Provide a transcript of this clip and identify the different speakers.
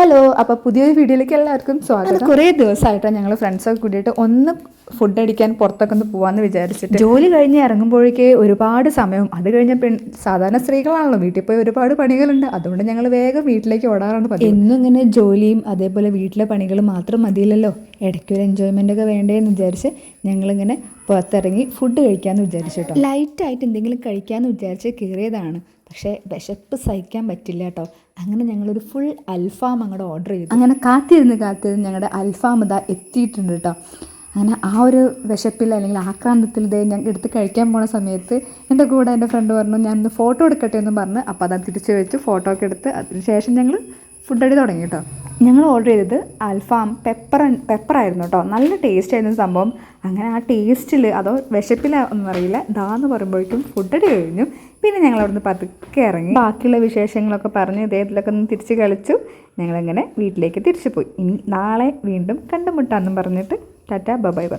Speaker 1: Hello, അപ്പോൾ പുതിയൊരു വീഡിയോയിലേക്ക് എല്ലാവർക്കും സ്വാഗതം. കുറേ ദിവസമായിട്ടാണ് ഞങ്ങൾ ഫ്രണ്ട്സൊക്കെ കൂടിയിട്ട് ഒന്ന് ഫുഡ് അടിക്കാൻ പുറത്തൊക്കെ ഒന്ന് പോകാമെന്ന് വിചാരിച്ചിട്ട്. ജോലി കഴിഞ്ഞ് ഇറങ്ങുമ്പോഴേക്കേ ഒരുപാട് സമയം, അത് കഴിഞ്ഞ സാധാരണ സ്ത്രീകളാണല്ലോ, വീട്ടിൽ പോയി ഒരുപാട് പണികളുണ്ട്. അതുകൊണ്ട് ഞങ്ങൾ വേഗം വീട്ടിലേക്ക് ഓടാറാണ് പതിവ്. എന്നും ഇങ്ങനെ ജോലിയും അതേപോലെ വീട്ടിലെ പണികളും മാത്രം മതിയില്ലല്ലോ, ഇടയ്ക്കൊരു എൻജോയ്മെൻ്റ് ഒക്കെ വേണ്ടേന്ന് വിചാരിച്ച് ഞങ്ങളിങ്ങനെ പുറത്തിറങ്ങി ഫുഡ് കഴിക്കാമെന്ന് വിചാരിച്ചിട്ടോ. ലൈറ്റായിട്ട് എന്തെങ്കിലും കഴിക്കാമെന്ന് വിചാരിച്ച് കയറിയതാണ്. പക്ഷേ വിശപ്പ് സഹിക്കാൻ പറ്റില്ല കേട്ടോ. അങ്ങനെ ഞങ്ങളൊരു ഫുൾ അൽഫാം അങ്ങോട്ട് ഓർഡർ ചെയ്തു. അങ്ങനെ കാത്തിരുന്ന് ഞങ്ങളുടെ അൽഫാം ഇതാ എത്തിയിട്ടുണ്ട് കേട്ടോ. അങ്ങനെ ആ ഒരു വിശപ്പിൽ അല്ലെങ്കിൽ ആക്രാന്തത്തിൽ ഇതേ ഞാൻ എടുത്ത് കഴിക്കാൻ പോണ സമയത്ത് എൻ്റെ കൂടെ എൻ്റെ ഫ്രണ്ട് പറഞ്ഞു ഞാനൊന്ന് ഫോട്ടോ എടുക്കട്ടെ എന്നും പറഞ്ഞ്. അപ്പോൾ അത് തിരിച്ച് വെച്ച് ഫോട്ടോ ഒക്കെ എടുത്ത് അതിന് ശേഷം ഞങ്ങൾ ഫുഡ് അടി തുടങ്ങി കേട്ടോ. ഞങ്ങൾ ഓർഡർ ചെയ്തത് അൽഫാം പെപ്പറായിരുന്നു കേട്ടോ. നല്ല ടേസ്റ്റ് ആയിരുന്നു സംഭവം. അങ്ങനെ ആ ടേസ്റ്റിൽ അതോ വിശപ്പിലൊന്നും അറിയില്ല, ദാന്ന് പറയുമ്പോഴേക്കും ഫുഡ് അടി കഴിഞ്ഞു. പിന്നെ ഞങ്ങൾ അവിടുന്ന് പതുക്കെ ഇറങ്ങി ബാക്കിയുള്ള വിശേഷങ്ങളൊക്കെ പറഞ്ഞ് ഇതേതിലൊക്കെ ഒന്ന് തിരിച്ച് കളിച്ചു. ഞങ്ങളങ്ങനെ വീട്ടിലേക്ക് തിരിച്ചു പോയി. ഇനി നാളെ വീണ്ടും കണ്ടുമുട്ടാമെന്നും പറഞ്ഞിട്ട് ടാറ്റ ബൈ പറഞ്ഞു.